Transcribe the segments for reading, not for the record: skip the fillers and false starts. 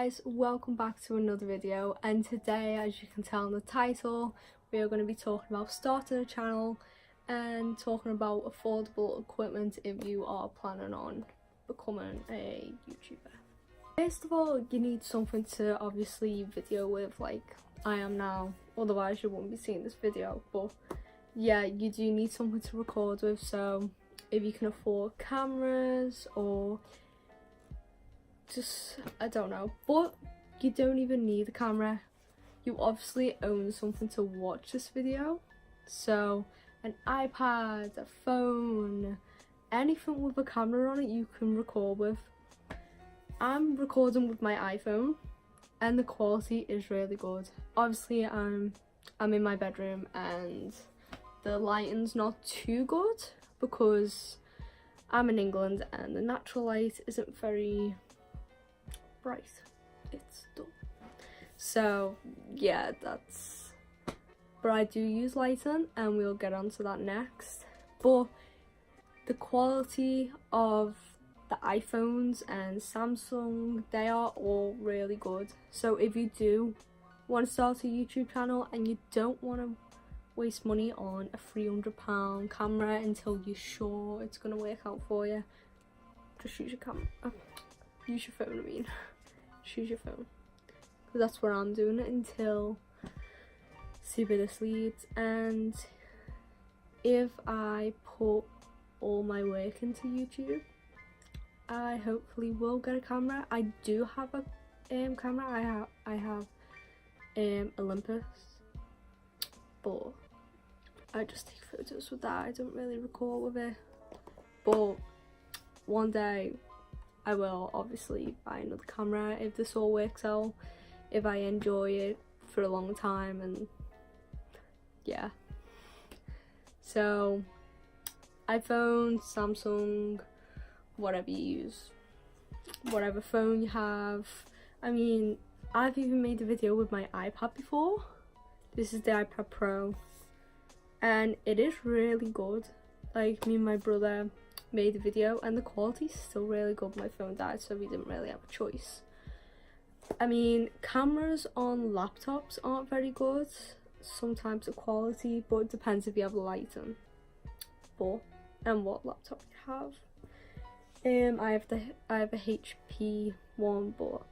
guys, welcome back to another video, and today, as you can tell in the title, we are going to be talking about starting a channel and talking about affordable equipment if you are planning on becoming a YouTuber. First of all, you need something to obviously video with like I am now, otherwise you wouldn't be seeing this video. But yeah, you do need something to record with, so if you can afford cameras or just, I don't know, but you don't even need a camera. You obviously own something to watch this video, so an iPad, a phone, anything with a camera on it you can record with. I'm recording with my iPhone and the quality is really good. Obviously I'm in my bedroom and the lighting's not too good because I'm in England and the natural light isn't very bright, it's dull. So yeah, that's, but I do use lighting and we'll get onto that next. But the quality of the iPhones and Samsung, they are all really good. So if you do want to start a YouTube channel and you don't want to waste money on a £300 camera until you're sure it's going to work out for you, just use your camera. Use your phone, I mean. Choose your phone, because that's where I'm doing it until see where this leads. And if I put all my work into YouTube, I hopefully will get a camera. I do have a camera. I have Olympus, but I just take photos with that. I don't really record with it, but one day I will obviously buy another camera if this all works out, if I enjoy it for a long time, and yeah. So iPhone, Samsung, whatever you use, whatever phone you have. I mean, I've even made a video with my iPad before. This is the iPad Pro and it is really good. Like, me and my brother made a video and the quality's still really good. My phone died, so we didn't really have a choice. I mean, cameras on laptops aren't very good. Sometimes the quality, but it depends if you have lighting, but and what laptop you have. I have a HP one, but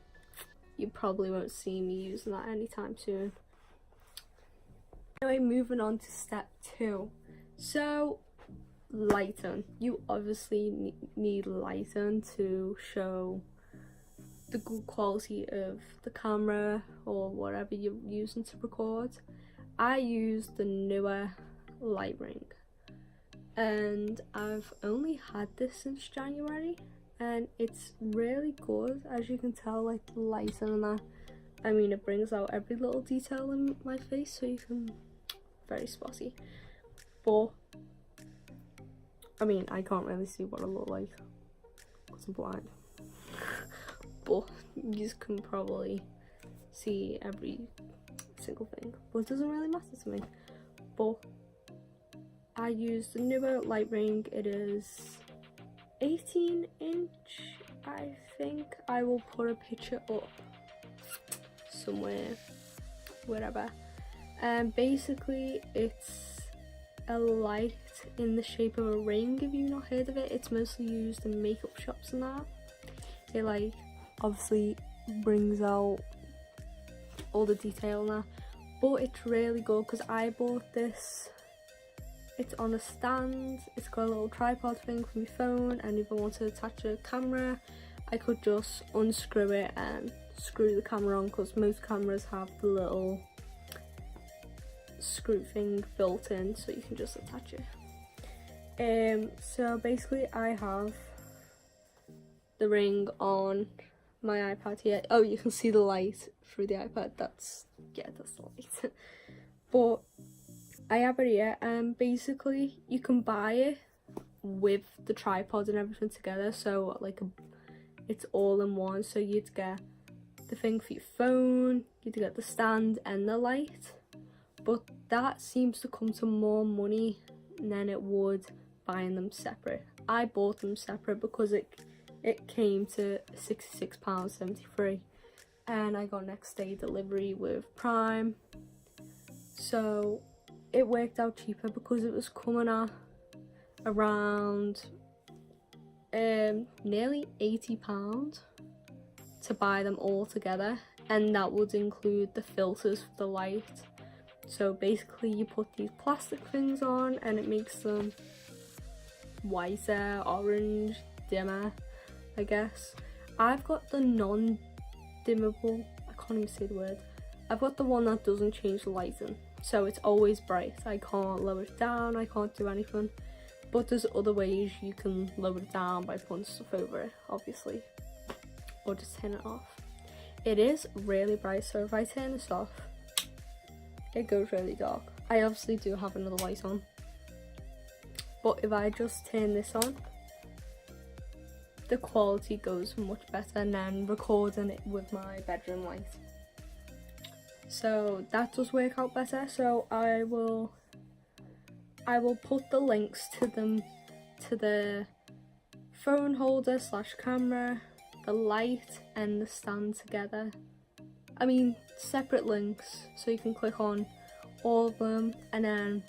you probably won't see me using that anytime soon. Anyway, moving on to step 2. So lighting. You obviously need lighting to show the good quality of the camera or whatever you're using to record. I use the newer light ring and I've only had this since January and it's really good. As you can tell, like the lighting and that, I mean, it brings out every little detail in my face, so you can, very spotty. But I mean, I can't really see what I look like because I'm blind, but you can probably see every single thing, but it doesn't really matter to me. But I use the newer light ring. It is 18-inch, I think. I will put a picture up somewhere, wherever. And basically it's a light in the shape of a ring. If you've not heard of it, it's mostly used in makeup shops and that. It like obviously brings out all the detail and that, but it's really good because I bought this. It's on a stand, it's got a little tripod thing for my phone, and if I want to attach a camera I could just unscrew it and screw the camera on, because most cameras have the little screw thing built in, so you can just attach it. So basically I have the ring on my iPad here. Oh, you can see the light through the iPad. That's the light. But I have it here, and basically you can buy it with the tripod and everything together, so like it's all in one. So you'd get the thing for your phone, you'd get the stand and the light, but that seems to come to more money than it would buying them separate. I bought them separate because it came to £66.73, and I got next day delivery with Prime, so it worked out cheaper because it was coming at around nearly £80 to buy them all together, and that would include the filters for the light. So basically you put these plastic things on and it makes them whiter, orange, dimmer, I guess. I've got the non-dimmable, I can't even say the word, I've got the one that doesn't change the lighting, so it's always bright. I can't lower it down, I can't do anything, but there's other ways you can lower it down by putting stuff over it, obviously, or just turn it off. It is really bright, so if I turn this off, it goes really dark. I obviously do have another light on, but if I just turn this on, the quality goes much better, and then recording it with my bedroom light, so that does work out better. So I will put the links to them, to the phone holder slash camera, the light and the stand together. I mean separate links, so you can click on all of them and then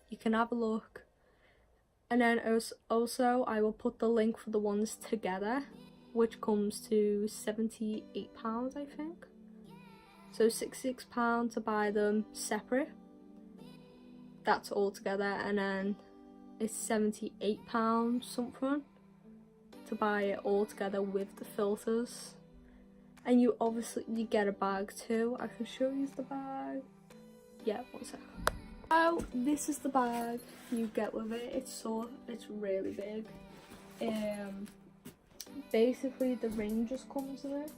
you can have a look. And then also I will put the link for the ones together, which comes to £78 I think. So £66 to buy them separate, that's all together, and then it's £78 something to buy it all together with the filters. And you get a bag too. I can show you the bag. Yeah, one sec. Oh, this is the bag you get with it. It's really big. Basically the ring just comes in it,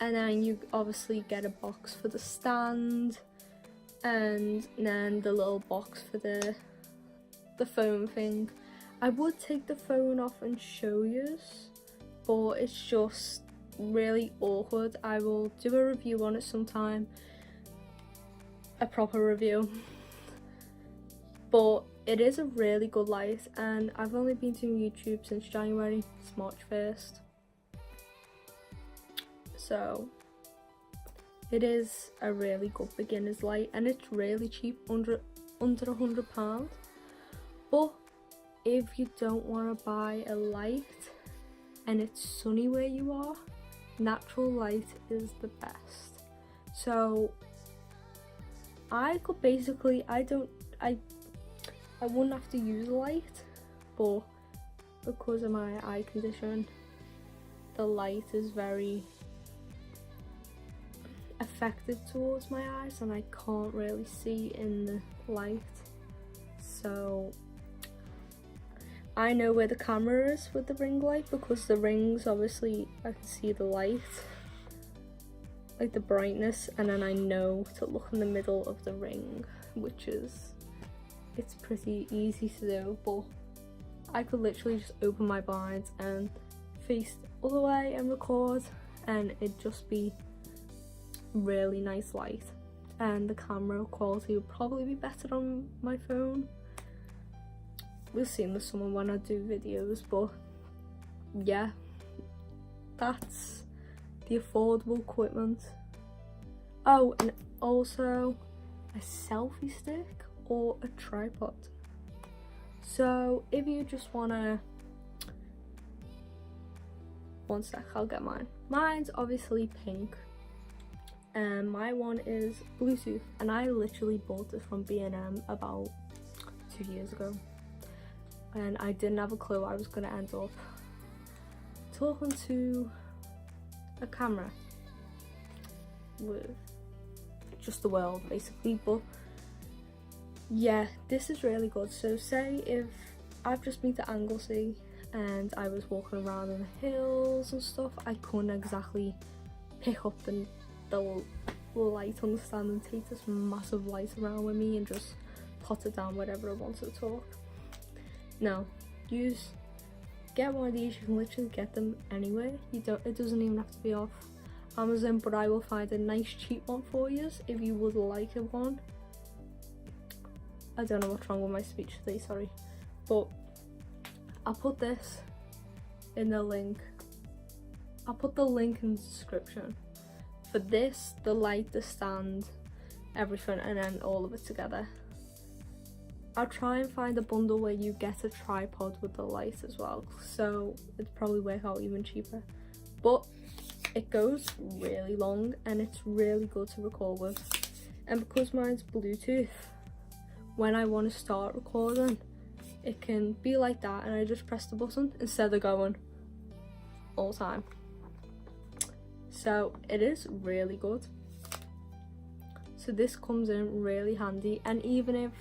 and then you obviously get a box for the stand, and then the little box for the phone thing. I would take the phone off and show you, but it's just really awkward. I will do a review on it sometime, a proper review, but it is a really good light, and I've only been doing YouTube since January. It's March 1st, so it is a really good beginner's light, and it's really cheap, under £100. But if you don't want to buy a light and it's sunny where you are, natural light is the best. So I could basically, I wouldn't have to use a light, but because of my eye condition, the light is very effective towards my eyes and I can't really see in the light. So I know where the camera is with the ring light, because the rings, obviously I can see the light, like the brightness, and then I know to look in the middle of the ring, which is, it's pretty easy to do. But I could literally just open my blinds and face the other way and record, and it'd just be really nice light, and the camera quality would probably be better on my phone. We'll see in the summer when I do videos, but yeah, that's the affordable equipment. Oh, and also a selfie stick or a tripod. So if you just wanna, one sec, I'll get mine. Mine's obviously pink, and my one is Bluetooth, and I literally bought this from B&M about 2 years ago, and I didn't have a clue I was going to end up talking to a camera with just the world basically. But yeah, this is really good. So say if I've just been to Anglesey and I was walking around in the hills and stuff, I couldn't exactly pick up the light on the stand and take this massive light around with me and just pot it down wherever I wanted to talk. No, get one of these. You can literally get them anywhere. It doesn't even have to be off Amazon, but I will find a nice cheap one for you if you would like a one. I don't know what's wrong with my speech today, sorry, but I'll put this in the link I'll put the link in the description for this, the light, the stand, everything, and then all of it together. I'll try and find a bundle where you get a tripod with the light as well, so it'd probably work out even cheaper. But it goes really long and it's really good to record with. And because mine's Bluetooth, when I want to start recording, it can be like that and I just press the button instead of going all the time. So it is really good. So this comes in really handy, and even if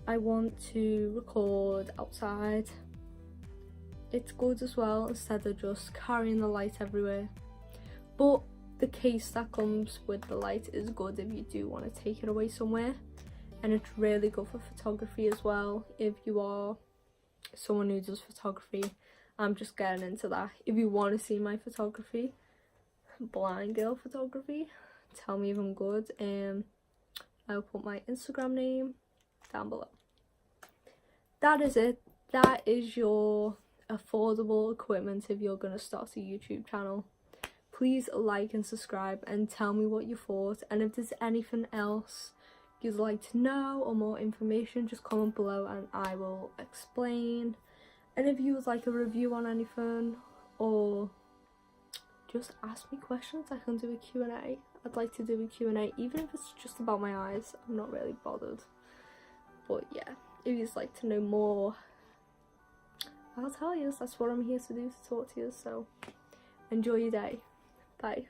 I want to record outside, it's good as well instead of just carrying the light everywhere. But the case that comes with the light is good if you do want to take it away somewhere, and it's really good for photography as well. If you are someone who does photography, I'm just getting into that. If you want to see my photography, blind girl photography, tell me if I'm good. I'll put my Instagram name down below. That is it. That is your affordable equipment if you're going to start a YouTube channel. Please like and subscribe and tell me what you thought, and if there's anything else you'd like to know or more information, just comment below and I will explain. And if you would like a review on anything, or just ask me questions, I can do a Q&A. I'd like to do a Q&A, even if it's just about my eyes. I'm not really bothered. But yeah, if you'd like to know more, I'll tell you. That's what I'm here to do, to talk to you. So enjoy your day. Bye.